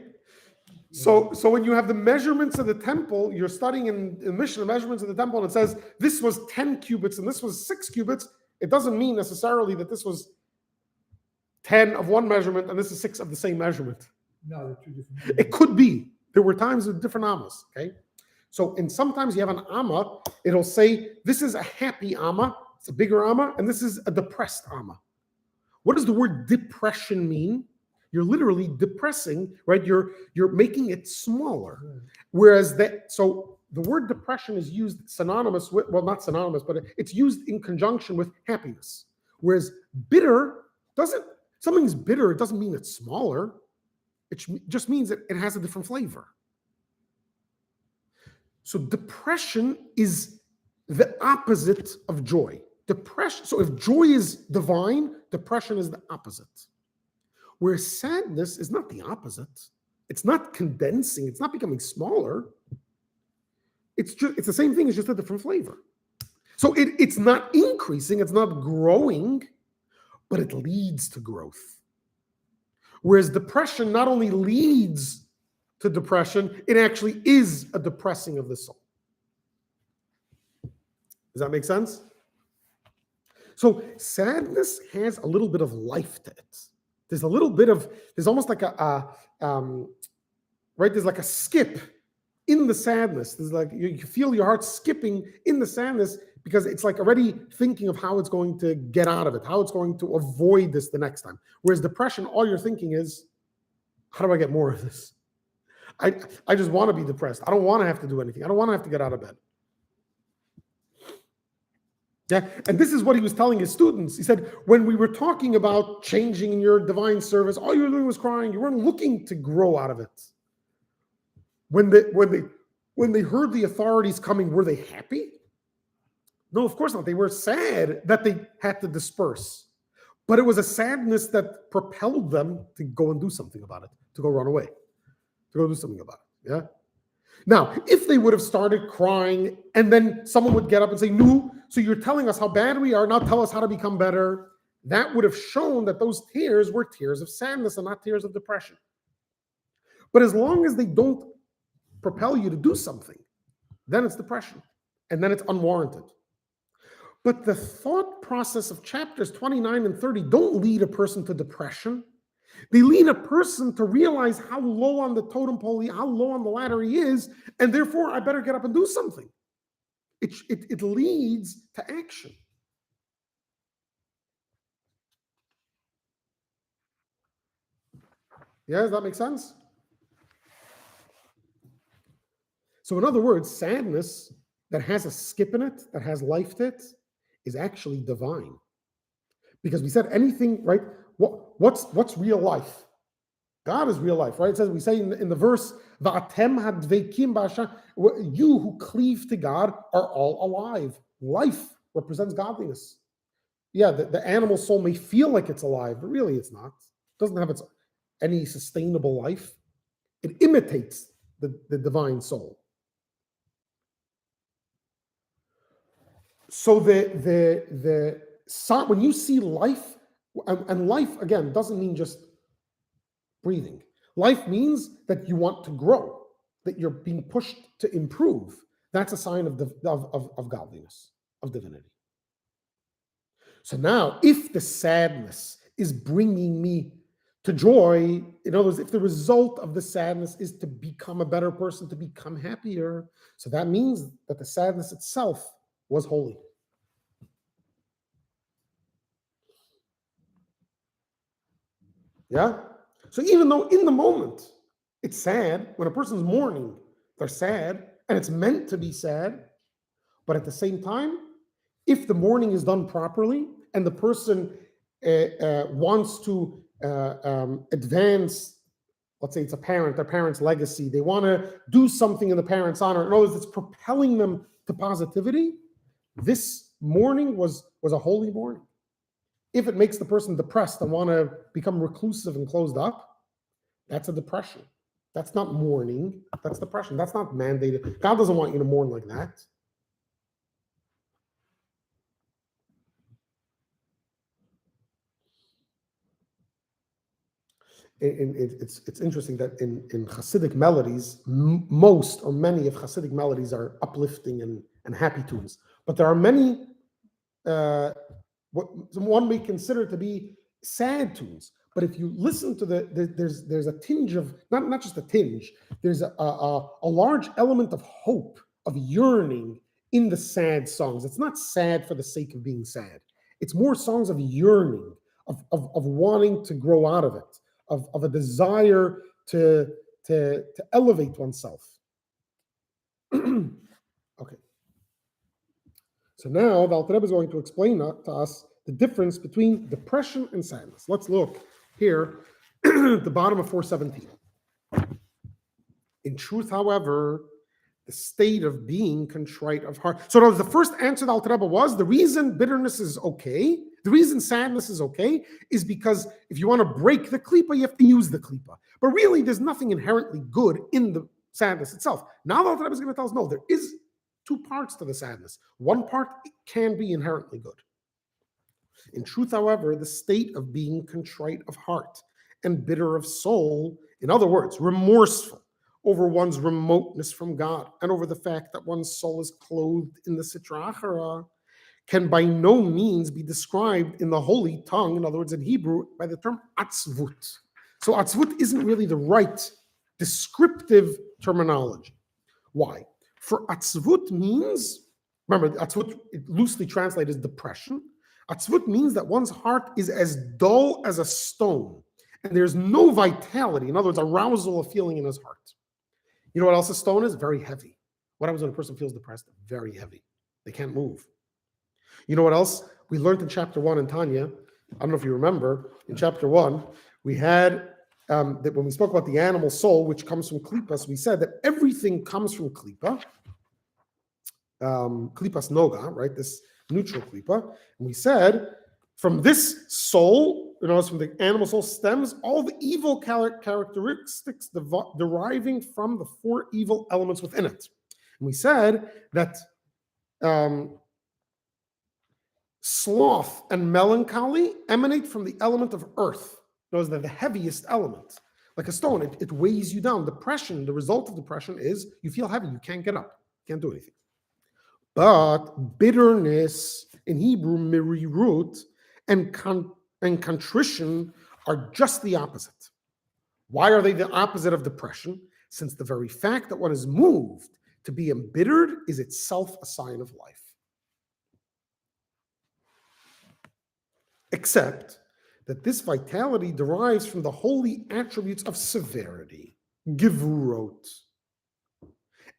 So when you have the measurements of the temple, you're studying in Mishnah measurements of the temple, and it says this was 10 cubits and this was 6 cubits. It doesn't mean necessarily that this was 10 of one measurement and this is 6 of the same measurement. No, they're two different. It could be. There were times with different ammas, okay? So, and sometimes you have an amma, it'll say, this is a happy amma, it's a bigger amma, and this is a depressed amma. What does the word depression mean? You're literally depressing, right? You're making it smaller. Right. Whereas so the word depression is used synonymous with, well, not synonymous, but it's used in conjunction with happiness. Whereas bitter something's bitter, it doesn't mean it's smaller. It just means that it has a different flavor. So depression is the opposite of joy. Depression. So if joy is divine, depression is the opposite. Where sadness is not the opposite. It's not condensing. It's not becoming smaller. It's the same thing. It's just a different flavor. So it's not increasing. It's not growing, but it leads to growth. Whereas depression not only leads to depression, it actually is a depressing of the soul. Does that make sense? So sadness has a little bit of life to it. There's almost like there's like a skip in the sadness. There's like, you feel your heart skipping in the sadness because it's like already thinking of how it's going to get out of it, how it's going to avoid this the next time. Whereas depression, all you're thinking is, how do I get more of this? I just want to be depressed. I don't want to have to do anything. I don't want to have to get out of bed. Yeah, and this is what he was telling his students. He said, when we were talking about changing in your divine service, all you were doing was crying. You weren't looking to grow out of it. When they heard the authorities coming, were they happy? No, of course not. They were sad that they had to disperse. But it was a sadness that propelled them to go and do something about it, to go run away, to go do something about it. Yeah. Now, if they would have started crying and then someone would get up and say, no, so you're telling us how bad we are, now tell us how to become better, that would have shown that those tears were tears of sadness and not tears of depression. But as long as they don't propel you to do something, then it's depression, and then it's unwarranted. But the thought process of chapters 29 and 30 don't lead a person to depression. They lead a person to realize how low on the totem pole, how low on the ladder he is, and therefore I better get up and do something. It leads to action. Yeah, does that make sense? So in other words, sadness that has a skip in it, that has life to it, is actually divine. Because we said anything, right? What's real life? God is real life, right? It says, we say in the verse, "Va'atem hadveikim b'Hashem," you who cleave to God are all alive. Life represents godliness. Yeah, the animal soul may feel like it's alive, but really it's not. It doesn't have any sustainable life. It imitates the divine soul. So when you see life, and life again doesn't mean just breathing. Life means that you want to grow. that you're being pushed to improve, that's a sign of godliness, of divinity. So now, if the sadness is bringing me to joy, in other words, if the result of the sadness is to become a better person, to become happier, so that means that the sadness itself was holy. Yeah? So even though in the moment it's sad, when a person's mourning, they're sad, and it's meant to be sad, but at the same time, if the mourning is done properly and the person wants to advance, let's say it's a parent, their parent's legacy, they want to do something in the parent's honor, in other words, it's propelling them to positivity, this mourning was a holy mourning. If it makes the person depressed and want to become reclusive and closed up, that's a depression. That's not mourning, that's depression. That's not mandated. God doesn't want you to mourn like that. It's interesting that in Hasidic melodies, most or many of Hasidic melodies are uplifting and happy tunes. But there are many, what one may consider to be sad tunes. But if you listen to there's a tinge of, not just a tinge, there's a large element of hope, of yearning in the sad songs. It's not sad for the sake of being sad. It's more songs of yearning, of wanting to grow out of it. Of a desire to elevate oneself. Okay. So now the Alter Rebbe is going to explain to us the difference between depression and sadness. Let's look here at the bottom of 417. In truth, however, the state of being contrite of heart. So the first answer the Alter Rebbe was the reason bitterness is okay, the reason sadness is okay, is because if you want to break the klipa, you have to use the klipa. But really, there's nothing inherently good in the sadness itself. Now the Alter Rebbe is going to tell us, no, there is two parts to the sadness. One part can be inherently good. In truth, however, the state of being contrite of heart and bitter of soul, in other words, remorseful over one's remoteness from God and over the fact that one's soul is clothed in the Sitra Achara, can by no means be described in the holy tongue, in other words, in Hebrew, by the term atzvut. So atzvut isn't really the right descriptive terminology. Why? For atzvut means, remember, atzvut, it loosely translated as depression. Atzvut means that one's heart is as dull as a stone, and there's no vitality, in other words, arousal of feeling in his heart. You know what else a stone is? Very heavy. What happens when a person feels depressed? Very heavy. They can't move. You know what else? We learned in chapter 1 in Tanya, I don't know if you remember, in chapter 1, we had, that when we spoke about the animal soul, which comes from klipas, we said that everything comes from klipa, klipas noga, right, this neutral klipa, and we said, from this soul, from the animal soul stems all the evil characteristics deriving from the four evil elements within it. And we said that sloth and melancholy emanate from the element of earth. Those are the heaviest element. Like a stone, it weighs you down. Depression, the result of depression is you feel heavy, you can't get up, can't do anything. But bitterness, in Hebrew, mirirut, and contrition are just the opposite. Why are they the opposite of depression? Since the very fact that one is moved to be embittered is itself a sign of life. Except that this vitality derives from the holy attributes of severity, gevurot,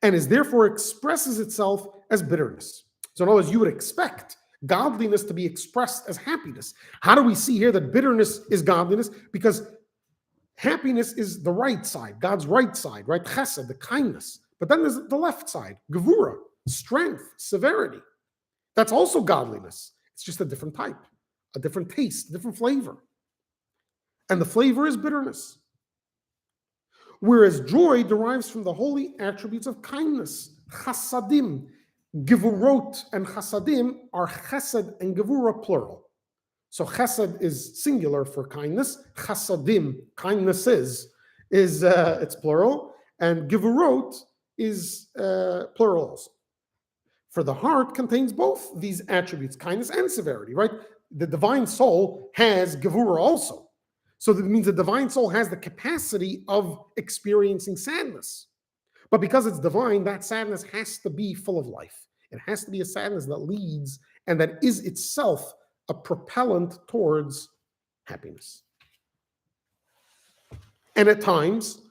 and is therefore expresses itself as bitterness. So in other words, you would expect godliness to be expressed as happiness. How do we see here that bitterness is godliness? Because happiness is the right side, God's right side, right? Chesed, the kindness. But then there's the left side, gevura, strength, severity. That's also godliness. It's just a different type, a different taste, a different flavor. And the flavor is bitterness. Whereas joy derives from the holy attributes of kindness, chasadim. Gevurot and chasadim are chesed and gevura plural. So chesed is singular for kindness. Chasadim, kindnesses, is it's plural. And gevurot is plural also. For the heart contains both these attributes, kindness and severity, right? The divine soul has gevura also. So that means the divine soul has the capacity of experiencing sadness. But because it's divine, that sadness has to be full of life. It has to be a sadness that leads and that is itself a propellant towards happiness. And at times,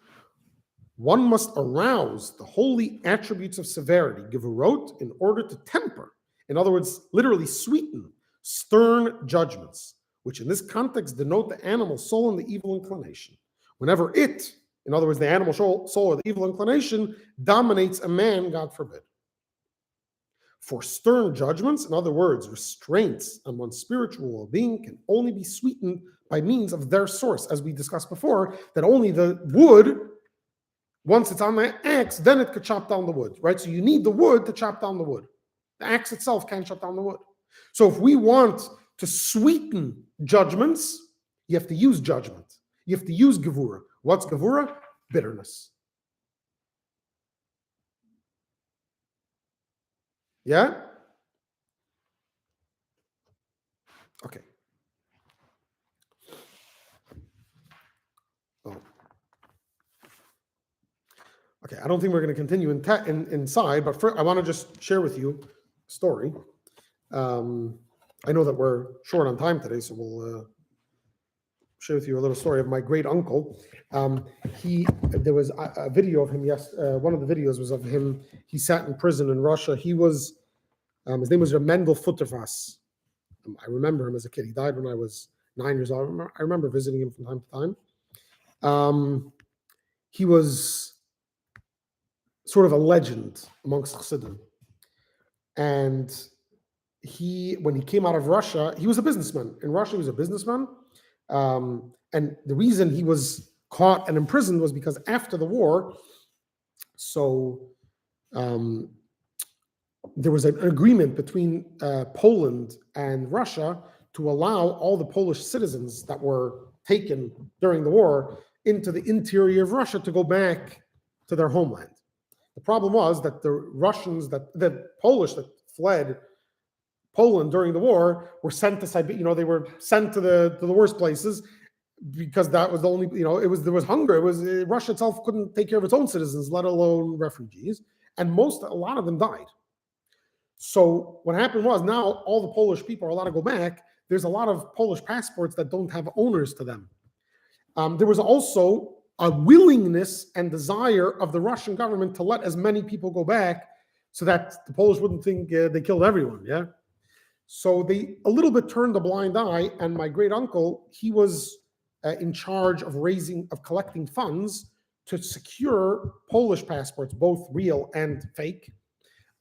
one must arouse the holy attributes of severity, gevurot, in order to temper, in other words, literally sweeten, stern judgments, which in this context denote the animal soul and the evil inclination. Whenever it, in other words, the animal soul or the evil inclination, dominates a man, God forbid. For stern judgments, in other words, restraints on one's spiritual well-being, can only be sweetened by means of their source, as we discussed before, that only the wood, once it's on the axe, then it could chop down the wood, right? So you need the wood to chop down the wood. The axe itself can't chop down the wood. So if we want to sweeten judgments, you have to use judgment. You have to use gevura. What's gevura? Bitterness. Yeah? Okay. Oh. Okay, I don't think we're going to continue inside, but I want to just share with you a story. I know that we're short on time today, so we'll share with you a little story of my great uncle. There was a video of him. Yes, one of the videos was of him. He sat in prison in Russia. He was his name was Mendel Futterfass. I remember him as a kid. He died when I was 9 years old. I remember visiting him from time to time. He was sort of a legend amongst Chassidim. And when he came out of Russia, he was a businessman. In Russia, he was a businessman. And the reason he was caught and imprisoned was because after the war, there was an agreement between Poland and Russia to allow all the Polish citizens that were taken during the war into the interior of Russia to go back to their homeland. The problem was that the Polish that fled Poland during the war were sent to Siberia. They were sent to the worst places because that was the only. There was hunger. Russia itself couldn't take care of its own citizens, let alone refugees, and a lot of them died. So what happened was now all the Polish people are allowed to go back. There's a lot of Polish passports that don't have owners to them. There was also a willingness and desire of the Russian government to let as many people go back so that the Polish wouldn't think they killed everyone, yeah? So they a little bit turned a blind eye, and my great uncle, he was in charge of collecting funds to secure Polish passports, both real and fake.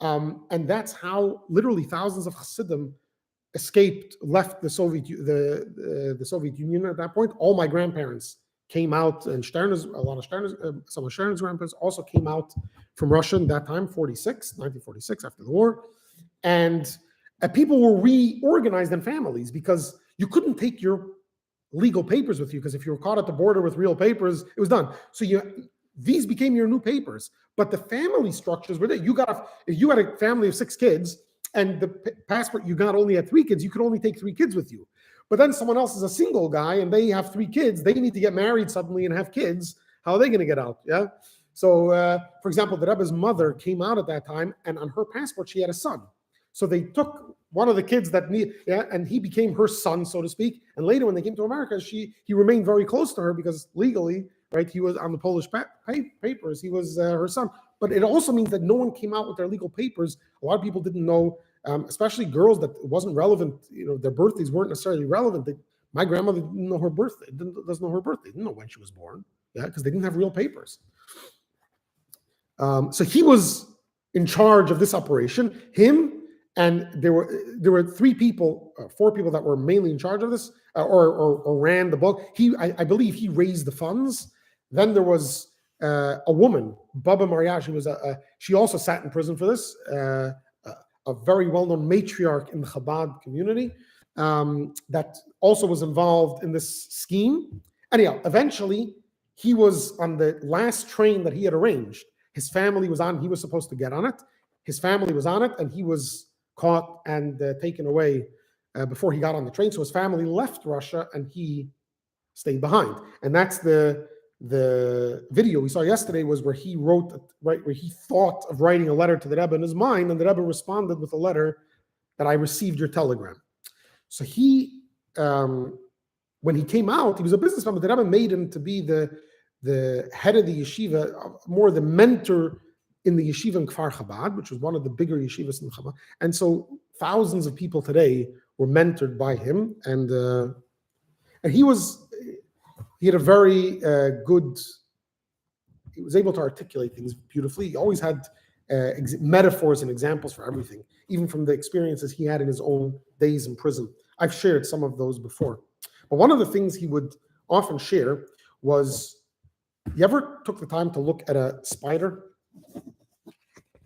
And that's how literally thousands of Hasidim left the Soviet Union at that point. All my grandparents came out, and some of Stern's grandparents also came out from Russia at that time, 1946, after the war. And people were reorganized in families because you couldn't take your legal papers with you, because if you were caught at the border with real papers, it was done. So these became your new papers, but the family structures were there. If you had a family of 6 kids and the passport you got only had 3 kids, you could only take 3 kids with you. But then someone else is a single guy and they have 3 kids. They need to get married suddenly and have kids. How are they going to get out? Yeah. So, for example, the Rebbe's mother came out at that time, and on her passport she had a son. So they took one of the kids and he became her son, so to speak. And later, when they came to America, he remained very close to her because legally, right, he was on the Polish papers. He was her son. But it also means that no one came out with their legal papers. A lot of people didn't know, especially girls, that it wasn't relevant. Their birthdays weren't necessarily relevant. My grandmother didn't know her birthday. Doesn't know her birthday. Didn't know when she was born. Yeah, because they didn't have real papers. So he was in charge of this operation. Him. And there were 4 people that were mainly in charge of this, or ran the book. I believe he raised the funds. Then there was a woman, Baba Mariage, she also sat in prison for this, a very well-known matriarch in the Chabad community, that also was involved in this scheme. Anyhow, eventually he was on the last train that he had arranged. His family was on, he was supposed to get on it. His family was on it, and he was caught and taken away before he got on the train. So his family left Russia, and he stayed behind. And that's the video we saw yesterday, was where he wrote, right, where he thought of writing a letter to the Rebbe in his mind, and the Rebbe responded with a letter that I received your telegram. So he, when he came out, he was a businessman, but the Rebbe made him to be the head of the yeshiva, more the mentor in the yeshiva in Kfar Chabad, which was one of the bigger yeshivas in Chabad. And so thousands of people today were mentored by him, and he had a very good, he was able to articulate things beautifully. He always had metaphors and examples for everything, even from the experiences he had in his own days in prison. I've shared some of those before. But one of the things he would often share was, you ever took the time to look at a spider?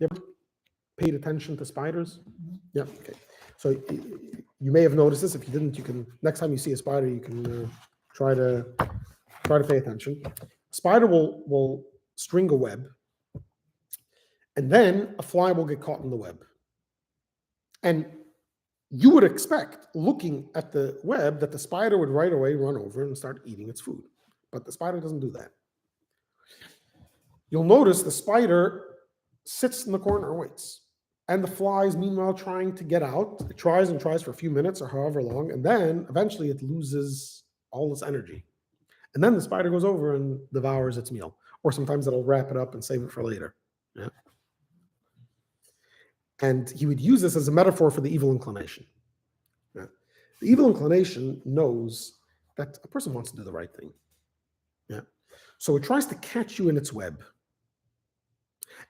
You ever paid attention to spiders? Yeah, okay. So you may have noticed this. If you didn't, you can, next time you see a spider, you can try to pay attention. A spider will string a web, and then a fly will get caught in the web. And you would expect, looking at the web, that the spider would right away run over and start eating its food. But the spider doesn't do that. You'll notice the spider sits in the corner and waits. And the fly is meanwhile trying to get out. It tries and tries for a few minutes or however long, and then eventually it loses all its energy. And then the spider goes over and devours its meal. Or sometimes it'll wrap it up and save it for later. Yeah. And he would use this as a metaphor for the evil inclination. Yeah. The evil inclination knows that a person wants to do the right thing. Yeah. So it tries to catch you in its web.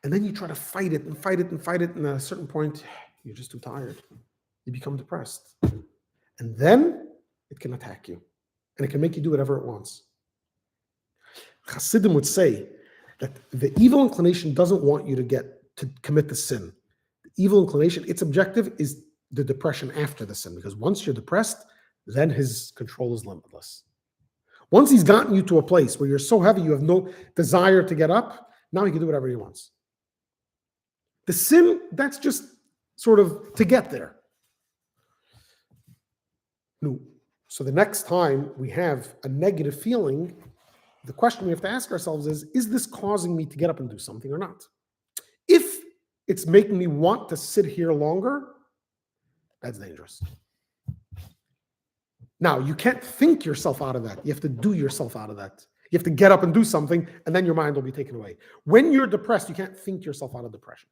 And then you try to fight it and fight it and fight it. And at a certain point, you're just too tired. You become depressed. And then it can attack you. And it can make you do whatever it wants. Hasidim would say that the evil inclination doesn't want you to commit the sin. The evil inclination, its objective is the depression after the sin. Because once you're depressed, then his control is limitless. Once he's gotten you to a place where you're so heavy, you have no desire to get up, now he can do whatever he wants. The sin, that's just sort of to get there. No. So the next time we have a negative feeling, the question we have to ask ourselves is this causing me to get up and do something or not? If it's making me want to sit here longer, that's dangerous. Now, you can't think yourself out of that. You have to do yourself out of that. You have to get up and do something, and then your mind will be taken away. When you're depressed, you can't think yourself out of depression.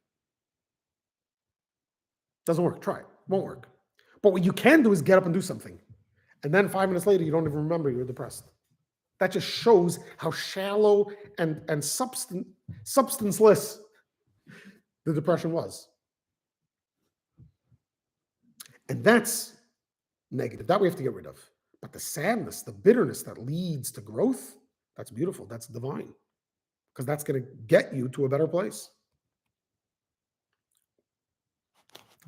Doesn't work. Try it. Won't work. But what you can do is get up and do something. And then 5 minutes later, you don't even remember you're depressed. That just shows how shallow and substanceless the depression was. And that's negative. That we have to get rid of. But the sadness, the bitterness that leads to growth, that's beautiful. That's divine. Because that's going to get you to a better place.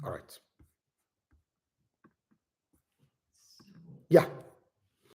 All right. Yeah.